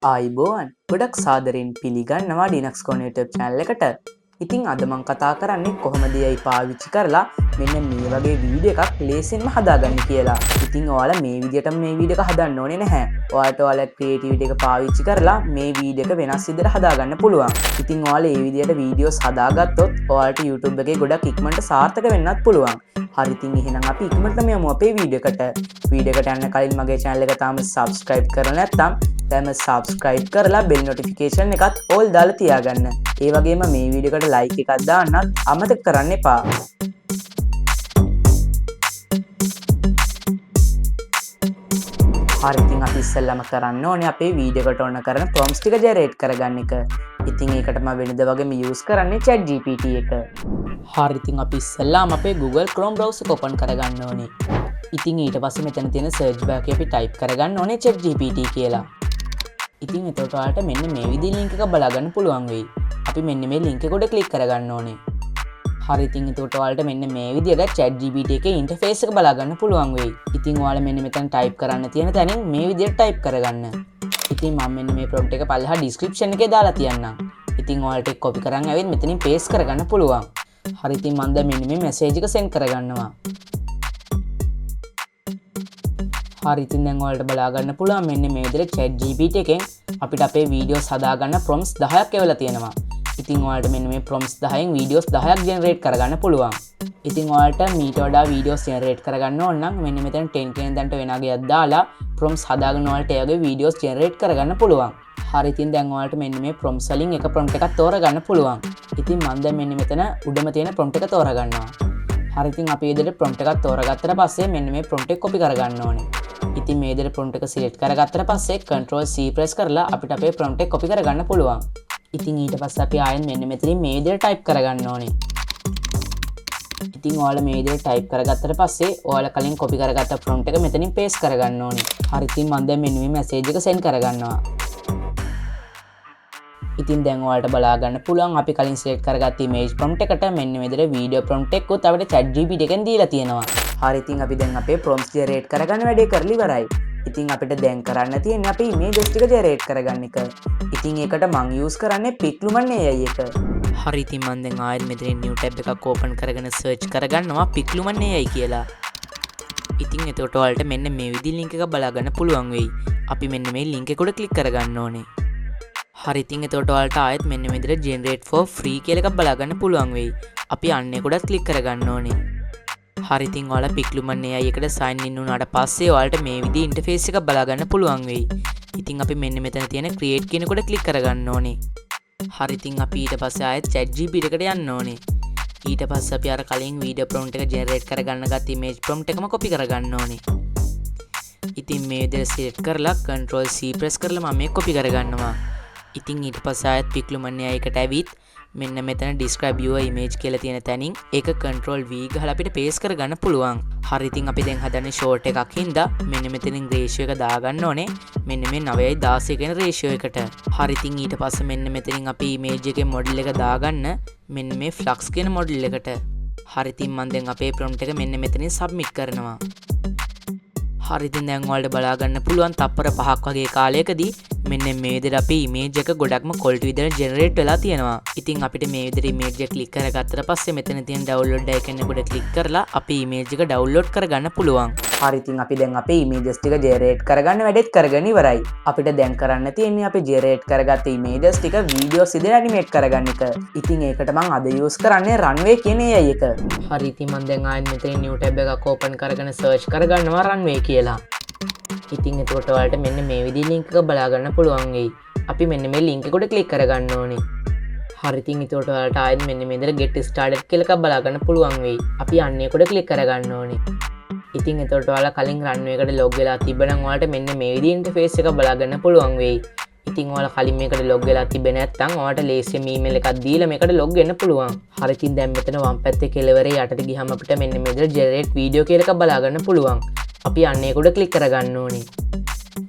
ආයිබෝවන් ගොඩක් සාදරයෙන් පිළිගන්නවා ඩිනක්ස් කෝන YouTube channel එකට. ඉතින් අද මම කතා කරන්නේ කොහොමද AI පාවිච්චි කරලා මෙන්න මේ වගේ වීඩියෝ එකක් ලේසියෙන්ම හදාගන්නේ කියලා. ඉතින් ඔයාලා මේ විදිහට මේ වීඩියෝ එක හදන්න ඕනේ නැහැ. ඔයාලට ඔයාලා ක්‍රියේටිවිටි එක පාවිච්චි කරලා මේ වීඩියෝ එක වෙනස් විදිහට හදාගන්න පුළුවන්. ඉතින් ඔයාලා මේ විදිහට වීඩියෝස් හදාගත්තොත් ඔයාලට YouTube එකේ ගොඩක් ඉක්මනට සාර්ථක වෙන්නත් පුළුවන්. හරි ඉතින් එහෙනම් අපි ඉක්මනටම යමු අපේ වීඩියෝ එකට. වීඩියෝ එකට යන්න කලින් මගේ channel එක තාම subscribe කරලා නැත්නම් දැන්ම subscribe කරලා bell notification එකත් all දාලා තියාගන්න. ඒ වගේම මේ වීඩියෝ එකට like එකක් දාන්නත් අමතක කරන්න එපා. හරි ඉතින් අපි ඉස්සෙල්ලාම කරන්න ඕනේ අපේ වීඩියෝ එකට ඕන කරන prompts ටික generate කරගන්න එක. ඉතින් ඒකට මම වෙනද වගේම use කරන්නේ ChatGPT එක. හරි ඉතින් අපි ඉස්සෙල්ලාම අපේ Google Chrome browser එක open කරගන්න ඕනේ. ඉතින් ඊට පස්සේ මෙතන තියෙන search bar එකේ අපි type කරගන්න ඕනේ ChatGPT කියලා. ඉතින් එතකොට ඔයාලට මෙන්න මේ විදිහේ link එකක් බලා ගන්න පුළුවන් වෙයි. අපි මෙන්න මේ link එක උඩ click කරගන්න ඕනේ. හරි ඉතින් එතකොට ඔයාලට මෙන්න මේ විදිහට ChatGPT එකේ interface එක බලා ගන්න පුළුවන් වෙයි. ඉතින් ඔයාලා මෙන්න මෙතන type කරන්න තියෙන තැනින් මේ විදිහට type කරගන්න. ඉතින් මම මෙන්න මේ prompt එක පල්ලෙහා description එකේ දාලා තියන්නම්. ඉතින් ඔයාලට ඒක copy කරන් ආවෙත් මෙතනින් paste කරගන්න පුළුවන්. හරි ඉතින් මම දැන් මෙන්න මේ message එක send කරගන්නවා. හරි ඉතින් දැන් ඔයාලට බලා ගන්න පුළුවන් මෙන්න මේ විදිහට ChatGPT එකෙන් අපිට අපේ වීඩියෝස් හදාගන්න prompts 10ක් එවලා තියෙනවා. ඉතින් ඔයාලට මෙන්න මේ prompts 10න් වීඩියෝස් 10ක් generate කරගන්න පුළුවන්. ඉතින් ඔයාලට මීට වඩා වීඩියෝස් generate කරගන්න ඕන නම් මෙන්න මෙතන 10 කියන දන්ට වෙන අගයක් දාලා prompts හදාගෙන ඔයාලට ඒ වගේ වීඩියෝස් generate කරගන්න පුළුවන්. හරි ඉතින් දැන් ඔයාලට මෙන්න මේ prompts වලින් එක prompt එකක් තෝරගන්න පුළුවන්. ඉතින් මම දැන් මෙන්න මෙතන උඩම තියෙන prompt එක තෝරගන්නවා. හරි ඉතින් අපි මේ විදිහට prompt එකක් තෝරගත්තට පස්සේ මෙන්න මේ prompt එක copy කරගන්න ඕනේ. ඉතින් මේ විදිහට prompt එක select කරගත්තට පස්සේ Ctrl C press කරලා අපිට අපේ prompt එක copy කරගන්න පුළුවන්. ඉතින් ඊට පස්සේ අපි ආයෙත් මෙන්න මෙතනින් මේ විදිහට type කරගන්න ඕනේ. ඉතින් ඔයාලා මේ විදිහට type කරගත්තට පස්සේ ඔයාලා කලින් copy කරගත්ත prompt එක මෙතනින් paste කරගන්න ඕනේ. හරි ඉතින් මම දැන් මෙන්න මේ message එක send කරගන්නවා. ඉතින් දැන් ඔයාලට බලා ගන්න පුළුවන් අපි කලින් select කරගත්ත image prompt එකට මෙන්න මේ විදිහට video prompt එකකුත් අපිට ChatGPT එකෙන් දීලා තියෙනවා. හරි ඉතින් අපි දැන් අපේ prompts generate කරගන්න වැඩේ කරලි ඉවරයි. ඉතින් අපිට දැන් කරන්න තියෙන්නේ අපේ images ටික generate කරගන්න එක. ඉතින් ඒකට මම use කරන්නේ Piclumen AI එක. හරි ඉතින් මම දැන් ආයෙත් මෙතනින් new tab එකක් open කරගෙන search කරගන්නවා Piclumen AI කියලා. ඉතින් එතකොට ඔයාලට මෙන්න මේ විදිහේ link එකක් බලා ගන්න පුළුවන් වෙයි. අපි මෙන්න මේ link එක උඩ click කරගන්න ඕනේ. හරි ඉතින් එතකොට ඔයාලට ආයෙත් මෙන්න මේ විදිහට generate for free කියලා එකක් බලා ගන්න පුළුවන් වෙයි. අපි අන්න ඒක උඩත් click කරගන්න ඕනේ. හරි ඉතින් ඔයාලා Piclumen AI එකට sign in වුණාට පස්සේ ඔයාලට මේ විදිහේ interface එකක් බලා ගන්න පුළුවන් වෙයි. ඉතින් අපි මෙන්න මෙතන තියෙන create කියන කොට click කරගන්න ඕනේ. හරි ඉතින් අපි ඊට පස්සේ ආයෙත් ChatGPT එකට යන්න ඕනේ. ඊට පස්සේ අපි අර කලින් video prompt එක generate කරගන්න ගත්ත image prompt එකම copy කරගන්න ඕනේ. ඉතින් මේ විදිහට select කරලා Ctrl C press කරලා මම මේක copy කරගන්නවා. ඉතින් ඊට පස්සේ ආයෙත් Piclumen AI එකට ඇවිත් මෙන්න මෙතන describe your image කියලා තියෙන තැනින් ඒක Ctrl V ගහලා අපිට paste කරගන්න පුළුවන්. හරි ඉතින් අපි දැන් හදන්නේ short එකක් හින්දා මෙන්න මෙතනින් ratio එක දාගන්න ඕනේ. මෙන්න මේ 9:16 කියන ratio එකට. හරි ඉතින් ඊට පස්සේ මෙන්න මෙතනින් අපි image එකේ model එක දාගන්න මෙන්න මේ flux කියන model එකට. හරි ඉතින් මම දැන් අපේ prompt එක මෙන්න මෙතනින් submit කරනවා. හරි ඉතින් දැන් ඔයාලට බලා ගන්න පුළුවන් තප්පර 5ක් වගේ කාලයකදී මෙන්න මේ විදිහට අපි image එක ගොඩක්ම quality විදිහට generate වෙලා තියෙනවා. ඉතින් අපිට මේ විදිහට image එක click කරගත්තට පස්සේ මෙතන තියෙන download icon එක උඩ click කරලා අපි image එක download කරගන්න පුළුවන්. හරි ඉතින් අපි දැන් අපේ images ටික generate කරගන්න වැඩේත් කරගෙන ඉවරයි. අපිට දැන් කරන්න තියෙන්නේ අපි generate කරගත්ත images ටික videos විදිහට animate කරගන්න එක. ඉතින් ඒකට මම අද use කරන්නේ runway කියන AI එක. හරි ඉතින් මම දැන් ආයෙත් මෙතන new tab එකක් open කරගෙන search කරගන්නවා runway කියලා. ඉතින් එතකොට ඔයාලට මෙන්න මේ විදිහේ link එක බලා ගන්න පුළුවන් වෙයි. අපි මෙන්න මේ link එක උඩ click කරගන්න ඕනේ. හරි ඉතින් එතකොට ඔයාලට ආයෙත් මෙන්න මේ විදිහට get started කියලා එකක් බලා ගන්න පුළුවන් වෙයි. අපි අන්න ඒක උඩ click කරගන්න ඕනේ. ඉතින් එතකොට ඔයාලා කලින් runway එකට log වෙලා තිබ්බනම් ඔයාලට මෙන්න මේ විදිහේ interface එකක් බලා ගන්න පුළුවන් වෙයි. ඉතින් ඔයාලා කලින් මේකට log වෙලා තිබ්බේ නැත්නම් ඔයාලට ලේසියෙන් email එකක් දීලා මේකට log වෙන්න පුළුවන්. හරි ඉතින් දැන් මෙතන වම් පැත්තේ කෙළවරේ යටට ගියහම අපිට මෙන්න මේ විදිහට generate video කියලා එකක් බලා ගන්න පුළුවන්. අපි අන්න ඒක උඩ click කරගන්න ඕනේ.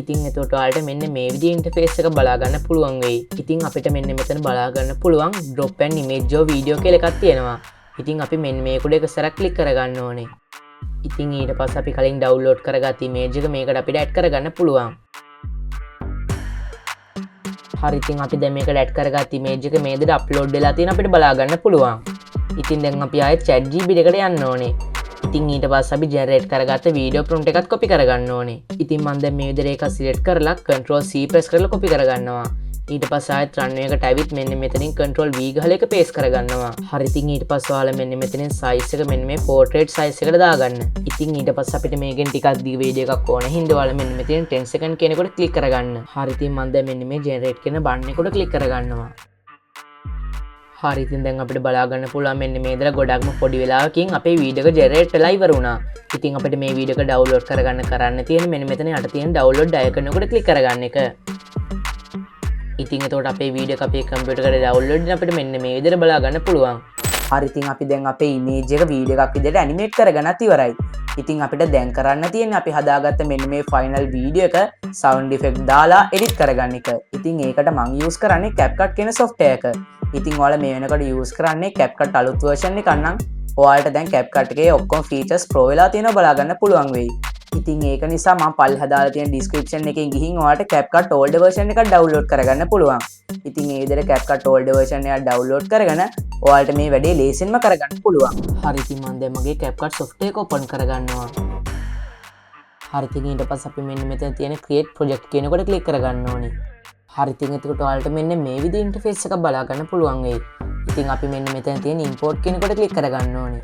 ඉතින් එතකොට ඔයාලට මෙන්න මේ විදිහේ interface එක බලා ගන්න පුළුවන් වෙයි. ඉතින් අපිට මෙන්න මෙතන බලා ගන්න පුළුවන් drop an image or video කියලා එකක් තියෙනවා. ඉතින් අපි මෙන්න මේක උඩ එක සැරයක් click කරගන්න ඕනේ. ඉතින් ඊට පස්සේ අපි කලින් download කරගත්ත image එක මේකට අපිට add කරගන්න පුළුවන්. හරි ඉතින් අපි දැන් මේක ඇඩ් කරගත්ත ඉමේජ් එක මේ විදිහට අප්ලෝඩ් වෙලා තියෙන අපිට බලා ගන්න පුළුවන්. ඉතින් දැන් අපි ආයෙත් ChatGPT එකට යන්න ඕනේ. ඉතින් ඊට පස්සේ අපි ජෙනරේට් කරගත්ත වීඩියෝ ප්‍රොම්ප්ට් එකත් කොපි කරගන්න ඕනේ. ඉතින් මම දැන් මේ විදිහට ඒක සිලෙක්ට් කරලා Ctrl C ප්‍රෙස් කරලා කොපි කරගන්නවා. ඊට පස්සේ ආයෙත් රන් එකට ඇවිත් මෙන්න මෙතනින් Ctrl V ගහලා එක පේස්ට් කරගන්නවා. හරි ඉතින් ඊට පස්සේ ඔයාලා මෙන්න මෙතනින් size එක මෙන්න මේ portrait size එකට දාගන්න. ඉතින් ඊට පස්සේ අපිට මේකෙන් ටිකක් දිග වීඩියෝ එකක් ඕන හින්දා ඔයාලා මෙන්න මෙතනින් 10 second කියන එකට ක්ලික් කරගන්න. හරි ඉතින් මම දැන් මෙන්න මේ generate කියන බටන් එකට ක්ලික් කරගන්නවා. හරි ඉතින් දැන් අපිට බලා ගන්න පුළුවන් මෙන්න මේ ඉඳලා ගොඩක්ම පොඩි වෙලාවකින් අපේ වීඩියෝ එක ජෙනරේට් වෙලා ඉවර වුණා. ඉතින් අපිට මේ වීඩියෝ එක ඩවුන්ලෝඩ් කරන්න තියෙන්නේ මෙන්න මෙතන යට තියෙන ඩවුන්ලෝඩ් icon එකට ක්ලික් කරගන්න එක. ඉතින් එතකොට අපේ වීඩියෝ එක අපේ කම්පියුටර් එකට ඩවුන්ලෝඩ් වෙන අපිට මෙන්න මේ විදිහට බලා ගන්න පුළුවන්. හරි ඉතින් අපි දැන් අපේ ඉමේජ් එක වීඩියෝ එකක් විදිහට ඇනිමේට් කරගන්නත් ඉවරයි. ඉතින් අපිට දැන් කරන්න තියෙන්නේ අපි හදාගත්ත මෙන්න මේ ෆයිනල් වීඩියෝ එක සවුන්ඩ් ඉෆෙක්ට් දාලා එඩිට් කරගන්න එක. ඉතින් ඒකට මම යූස් කරන්නේ CapCut කියන software එක. ඉතින් ඔයාලා මේ වෙනකොට යූස් කරන්නේ CapCut අලුත් version එකක් නම් ඔයාලට දැන් CapCut එකේ ඔක්කොම features pro වෙලා තියෙනවා බලා ගන්න පුළුවන් වෙයි. ඉතින් ඒක නිසා මම පල්ලෙහා දාලා තියෙන description එකෙන් ගිහින් ඔයාලට CapCut old version එකක් download කරගන්න පුළුවන්. ඉතින් මේ විදිහට CapCut old version එකක් download කරගෙන ඔයාලට මේ වැඩේ ලේසියෙන්ම කරගන්න පුළුවන්. හරි ඉතින් මම දැන් මගේ CapCut software එක open කරගන්නවා. හරි ඉතින් ඊට පස්සේ අපි මෙන්න මෙතන තියෙන create project කියන එකට click කරගන්න ඕනේ. හරි ඉතින් එතකොට ඔයාලට මෙන්න මේ විදිහේ interface එකක් බලා ගන්න පුළුවන් වෙයි. ඉතින් අපි මෙන්න මෙතන තියෙන import කියන එකට click කරගන්න ඕනේ.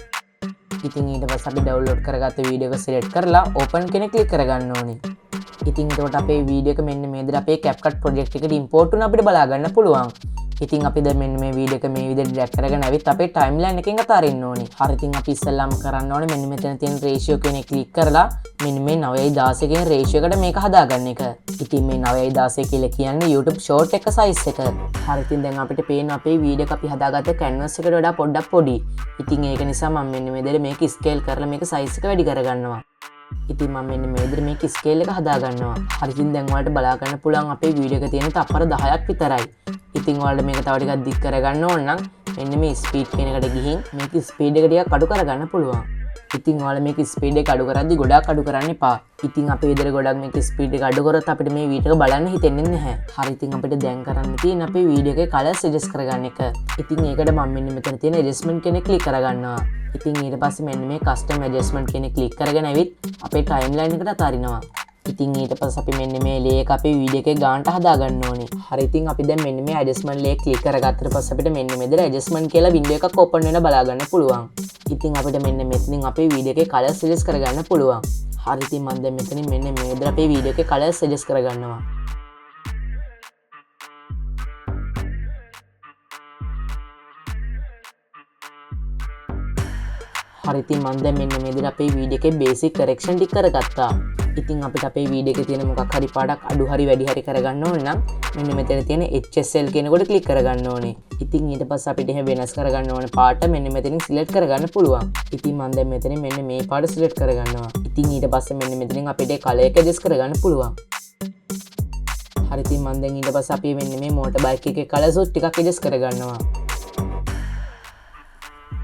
ඉතින් ඊට පස්සේ අපි download කරගත්ත වීඩියෝ එක select කරලා open කියන එක click කරගන්න ඕනේ. ඉතින් එතකොට අපේ වීඩියෝ එක මෙන්න මේ විදිහට අපේ CapCut project එකට import වුණා අපිට බලා ගන්න පුළුවන්. ඉතින් අපි දැන් මෙන්න මේ වීඩියෝ එක මේ විදිහට drag කරගෙන ඇවිත් අපේ timeline එකෙන් අතාරින්න ඕනේ. හරි ඉතින් අපි ඉස්සෙල්ලාම කරන්න ඕනේ මෙන්න මෙතන තියෙන ratio කියන එක click කරලා මෙන්න මේ 9:16 කියන ratio එකට මේක හදාගන්න එක. ඉතින් මේ 9:16 කියලා කියන්නේ YouTube short එක size එක. හරි ඉතින් දැන් අපිට පේන අපේ වීඩියෝ එක අපි හදාගත්ත canvas එකට වඩා පොඩ්ඩක් පොඩි. ඉතින් ඒක නිසා මම මෙන්න මේ විදිහට මේක scale කරලා මේක size එක වැඩි කරගන්නවා. ඉතින් මම මෙන්න මේ විදිහට මේක scale එක හදාගන්නවා. හරි ඉතින් දැන් ඔයාලට බලා ගන්න පුළුවන් අපේ වීඩියෝ එකේ තියෙන තප්පර 10ක් විතරයි. ඉතින් ඔයාලට මේක තව ටිකක් දික් කරගන්න ඕන නම් මෙන්න මේ ස්පීඩ් කියන එකට ගිහින් මේක ස්පීඩ් එක ටිකක් අඩු කරගන්න පුළුවන්. ඉතින් ඔයාලා මේක ස්පීඩ් එක අඩු කරද්දි ගොඩක් අඩු කරන්න එපා. ඉතින් අපේ විදිහට ගොඩක් මේක ස්පීඩ් එක අඩු කරොත් අපිට මේ වීඩියෝ එක බලන්න හිතෙන්නේ නැහැ. හරි ඉතින් අපිට දැන් කරන්න තියෙන්නේ අපේ වීඩියෝ එකේ කලර්ස් ඇඩ්ජස්ට් කරගන්න එක. ඉතින් ඒකට මම මෙන්න මෙතන තියෙන ඇඩ්ජස්ට්මන්ට් කියන එක ක්ලික් කරගන්නවා. ඉතින් ඊට පස්සේ මෙන්න මේ කස්ටම් ඇඩ්ජස්ට්මන්ට් කියන එක ක්ලික් කරගෙන ඇවිත් අපේ ටයිම්ලයින් එකට අතාරිනවා. ඉතින් ඊට පස්සේ අපි මෙන්න මේ ලේ එක අපේ වීඩියෝ එකේ ගානට හදාගන්න ඕනේ. හරි ඉතින් අපි දැන් මෙන්න මේ ඇඩ්ජස්ට්මන්ට් ලේ ක්ලික් කරගත්තට පස්සේ අපිට මෙන්න මෙතන ඇඩ්ජස්ට්මන්ට් කියලා වින්ඩෝ එකක් ඕපන් වෙන බලා ගන්න පුළුවන්. ඉතින් අපිට මෙන්න මෙතනින් අපේ වීඩියෝ එකේ කලර්ස් ඇඩ්ජස්ට් කරගන්න පුළුවන්. හරි ඉතින් මම දැන් මෙතනින් මෙන්න මේ විදිහට අපේ වීඩියෝ එකේ කලර්ස් ඇඩ්ජස්ට් කරගන්නවා. හරි ඉතින් මම දැන් මෙන්න මේ විදිහට අපේ වීඩියෝ එකේ බේසික් කරෙක්ෂන් ටික කරගත්තා. ඉතින් අපිට අපේ වීඩියෝ එකේ තියෙන මොකක් හරි පාඩක් අඩු හරි වැඩි හරි කරගන්න ඕන නම් මෙන්න මෙතන තියෙන HSL කියන කොට ක්ලික් කරගන්න ඕනේ. ඉතින් ඊට පස්සේ අපිට එහෙම වෙනස් කරගන්න ඕන පාට මෙන්න මෙතනින් සිලෙක්ට් කරගන්න පුළුවන්. ඉතින් මම දැන් මෙතනින් මෙන්න මේ පාට සිලෙක්ට් කරගන්නවා. ඉතින් ඊට පස්සේ මෙන්න මෙතනින් අපිට කලර් එක ඇඩ්ජස්ට් කරගන්න පුළුවන්. හරි ඉතින් මම දැන් ඊට පස්සේ අපි මෙන්න මේ මෝටර් බයික් එකේ කලර්ස් ටිකක් ඇඩ්ජස්ට් කරගන්නවා.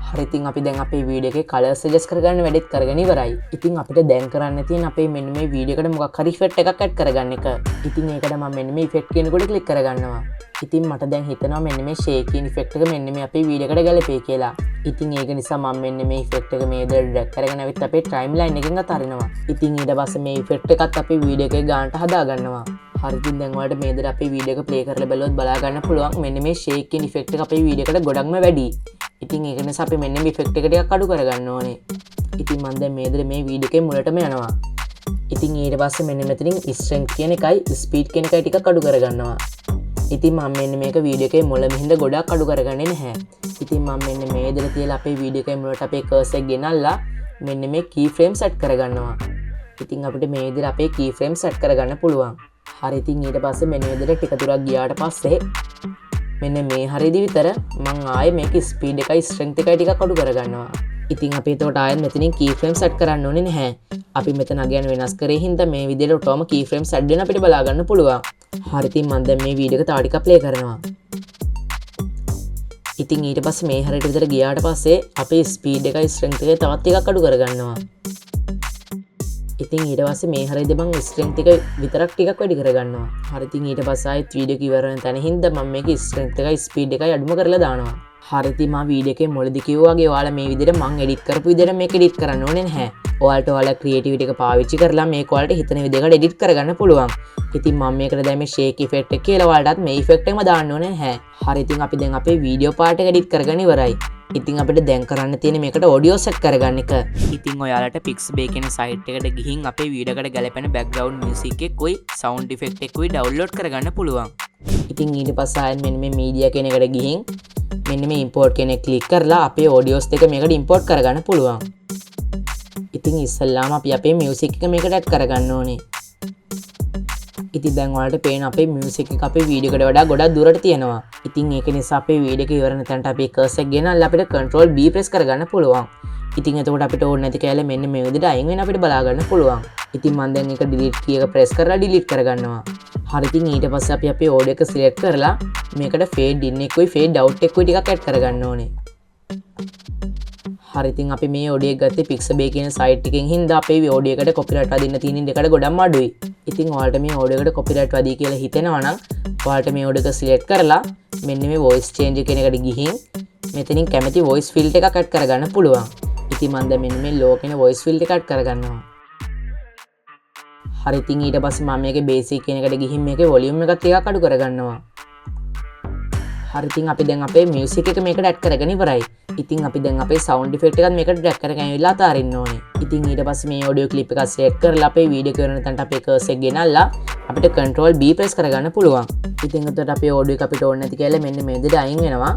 හරි ඉතින් අපි දැන් අපේ වීඩියෝ එකේ කලර්ස් ඇඩ්ජස්ට් කරගන්න වැඩේත් කරගෙන ඉවරයි. ඉතින් අපිට දැන් කරන්න තියෙන අපේ මෙන්න මේ වීඩියෝ එකට මොකක් හරි ඉෆෙක්ට් එකක් ඇඩ් කරගන්න එක. ඉතින් ඒකට මම මෙන්න මේ ඉෆෙක්ට් කියන කොට ක්ලික් කරගන්නවා. ඉතින් මට දැන් හිතෙනවා මෙන්න මේ ෂේක් කියන ඉෆෙක්ට් එක මෙන්න මේ අපේ වීඩියෝ එකට ගැලපෙයි කියලා. ඉතින් ඒක නිසා මම මෙන්න මේ ඉෆෙක්ට් එක මේ විදිහට ඩ්‍රැග් කරගෙන අවිත් අපේ ටයිම්ලයින් එකෙන් අතාරිනවා. ඉතින් ඊට පස්සේ මේ ඉෆෙක්ට් එකත් අපේ වීඩියෝ එකේ ගානට හදා ගන්නවා. හරි ඉතින් දැන් ඔයාලට මේ විදිහට අපේ වීඩියෝ එක ප්ලේ කරලා බලුවොත් බලා ගන්න පුළුවන් මෙන්න මේ ෂේක් කියන ඉෆෙක්ට් එක අපේ වීඩියෝ එකට ගොඩක්ම වැඩි. ඉතින් ඒක නිසා අපි මෙන්න මේ ඉෆෙක්ට් එක ටිකක් අඩු කරගන්න ඕනේ. ඉතින් මම දැන් මේ විදිහට මේ වීඩියෝ එකේ මුලටම යනවා. ඉතින් ඊට පස්සේ මෙන්න මෙතනින් ස්ට්‍රෙන්ග්ත් කියන එකයි ස්පීඩ් කියන එකයි ටිකක් අඩු කරගන්නවා. ඉතින් මම මෙන්න මේක වීඩියෝ එකේ මුල මිහින්ද ගොඩක් අඩු කරගන්නේ නැහැ. ඉතින් මම මෙන්න මේ විදිහට තියලා අපේ වීඩියෝ එකේ මුලට අපේ කර්සර් එක ගෙනල්ලා මෙන්න මේ key frame set කරගන්නවා. ඉතින් අපිට මේ විදිහට අපේ key frame set කරගන්න පුළුවන්. හරි ඉතින් ඊට පස්සේ මෙන්න විදිහට ටික දුරක් ගියාට පස්සේ මෙන්න මේ හරියදී විතර මම ආයේ මේකේ ස්පීඩ් එකයි ස්ට්‍රෙන්ග්ත් එකයි ටිකක් අඩු කරගන්නවා. ඉතින් අපි එතකොට ආයෙත් මෙතනින් key frame set කරන්න ඕනේ නැහැ. අපි මෙතන අගයන් වෙනස් කරේ හින්දා මේ විදිහට ඔටෝම key frame set වෙන අපිට බලා ගන්න පුළුවන්. හරි ඉතින් මම දැන් මේ වීඩියෝ එක තව ටිකක් ප්ලේ කරනවා. ඉතින් ඊට පස්සේ මේ හරියට විතර ගියාට පස්සේ අපේ ස්පීඩ් එකයි ස්ට්‍රෙන්ග්ත් එකයි තවත් ටිකක් අඩු කරගන්නවා. ඉතින් ඊට පස්සේ මේ හරියද මම ස්ට්‍රෙන්ත් එක විතරක් ටිකක් වැඩි කරගන්නවා. හරි ඉතින් ඊට පස්සේ ආයෙත් වීඩියෝ එක ඉවර වෙන තැන හින්දා මම මේකේ ස්ට්‍රෙන්ත් එකයි ස්පීඩ් එකයි අඩුම කරලා දානවා. හරි ඉතින් මම වීඩියෝ එකේ මුලදී කිව්වා වගේ ඔයාලා මේ විදිහට මම එඩිට් කරපු විදිහට මේක එඩිට් කරන්න ඕනේ නැහැ. ඔයාලට ඔයාලා ක්‍රියේටිවිටි එක පාවිච්චි කරලා මේක ඔයාලට හිතන විදිහකට එඩිට් කරගන්න පුළුවන්. ඉතින් මම මේකට දැන් මේ ෂේක් ඉෆෙක්ට් එක කියලා ඔයාලටත් මේ ඉෆෙක්ට් එකම දාන්න ඕනේ නැහැ. හරි ඉතින් අපි දැන් අපේ වීඩියෝ පාර්ට් එක එඩිට් කරගෙන ඉවරයි. ඉතින් අපිට දැන් කරන්න තියෙන්නේ මේකට ඔඩියෝ සෙට් කරගන්න එක. ඉතින් ඔයාලට Pixabay කියන සයිට් එකට ගිහින් අපේ වීඩියෝ එකට ගැලපෙන බෑග්ග්‍රවුන්ඩ් මියුසික් එකකුයි සවුන්ඩ් ඉෆෙක්ට් එකකුයි ඩවුන්ලෝඩ් කරගන්න පුළුවන්. ඉතින් ඊට පස්සේ ආයෙත් මෙන්න මේ මීඩියා කියන එකට ගිහින් මෙන්න මේ ඉම්පෝර්ට් කියන එක ක්ලික් කරලා අපේ ඔඩියෝස් දෙක මේකට ඉම්පෝර්ට් කරගන්න පුළුවන්. ඉතින් ඉස්සල්ලාම අපි අපේ මියුසික් එක මේකට ඇඩ් කරගන්න ඕනේ. ඉතින් දැන් ඔයාලට පේන අපේ මියුසික් එක අපේ වීඩියෝ එකට වඩා ගොඩක් දුරට තියෙනවා. ඉතින් ඒක නිසා අපේ වීඩියෝ එක ඉවර වෙන තැනට අපි කර්සර් එක ගෙනල්ලා අපිට Control B press කරගන්න පුළුවන්. ඉතින් එතකොට අපිට ඕනේ නැති කැලේ මෙන්න මේ විදිහට අයින් වෙන අපිට බලා ගන්න පුළුවන්. ඉතින් මම දැන් ඒක delete key එක press කරලා delete කරගන්නවා. හරි ඉතින් ඊට පස්සේ අපි අපේ audio එක select කරලා මේකට fade in එකකුයි fade out එකකුයි ටිකක් add කරගන්න ඕනේ. හරි ඉතින් අපි මේ audio එක ගත්තේ Pixabay කියන site එකෙන් හින්දා අපේ audio එකට copyright වදින්න තියෙන දෙකට ගොඩක්ම අඩුයි. ඉතින් ඔයාලට මේ audio එකට copyright වදී කියලා හිතෙනවා නම් ඔයාලට මේ audio එක select කරලා මෙන්න මේ voice change කියන එකට ගිහින් මෙතනින් කැමති voice filter එකක් add කරගන්න පුළුවන්. ඉතින් මම දැන් මෙන්න මේ low කියන voice filter එක add කරගන්නවා. හරි ඉතින් ඊට පස්සේ මම මේකේ basic කියන එකට ගිහින් මේකේ volume එක ටිකක් අඩු කරගන්නවා. හරි ඉතින් අපි දැන් අපේ music එක මේකට add කරගෙන ඉවරයි. ඉතින් අපි දැන් අපේ sound effect එකත් මේකට drag කරගෙන ඉවිලා අතාරින්න ඕනේ. ඉතින් ඊට පස්සේ මේ audio clip එක select කරලා අපේ video එක කරන තැනට අපේ cursor එක ගෙනල්ලා අපිට Control B press කරගන්න පුළුවන්. ඉතින් එතකොට අපේ audio එක අපිට ඕනේ නැති කියලා මෙන්න මේ විදිහට අයින් වෙනවා.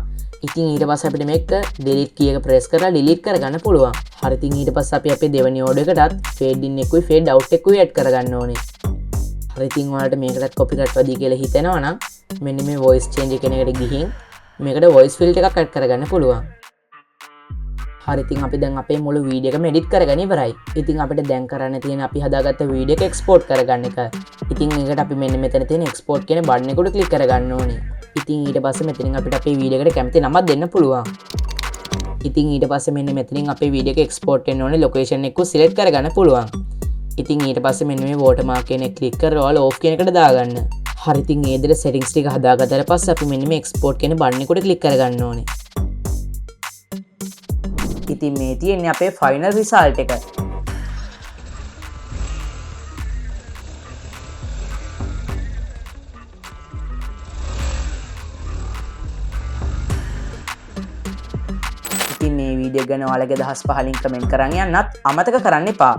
ඉතින් ඊට පස්සේ අපිට මේක delete key එක press කරලා delete කරගන්න පුළුවන්. හරි ඉතින් ඊට පස්සේ අපි අපේ දෙවෙනි audio එකටත් fade in එකකුයි fade out එකකුයි add කරගන්න ඕනේ. හරි ඉතින් ඔයාලට මේකටත් copyright වදී කියලා හිතෙනවා නම් මෙන්න මේ voice change කියන එකට ගිහින් මේකට voice filter එකක් add කරගන්න පුළුවන්. හරි ඉතින් අපි දැන් අපේ මුළු වීඩියෝ එකම edit කරගෙන ඉවරයි. ඉතින් අපිට දැන් කරන්න තියෙන අපි හදාගත්ත වීඩියෝ එක export කරගන්න එක. ඉතින් ඒකට අපි මෙන්න මෙතන තියෙන export කියන බටන් එක උඩ click කරගන්න ඕනේ. ඉතින් ඊට පස්සේ මෙතනින් අපිට අපේ වීඩියෝ එකට කැමති නමක් දෙන්න පුළුවන්. ඉතින් ඊට පස්සේ මෙන්න මෙතනින් අපේ වීඩියෝ එක export වෙන්න ඕනේ location එකක් select කරගන්න පුළුවන්. ඉතින් ඊට පස්සේ මෙන්න මේ watermark කියන එක click කරලා ඔයාලා off කියන එකට දාගන්න. හරි ඉතින් මේ විදිහට settings ටික හදාගත්තාට පස්සේ අපි මෙන්න මේ export කියන බටන් එක උඩ click කරගන්න ඕනේ. ඉතින් මේ තියෙන්නේ අපේ final result එක. ඉතින් මේ වීඩියෝ ගැන ඔයාලගේ අදහස් පහලින් කමෙන්ට් කරන් යන්නත් අමතක කරන්න එපා.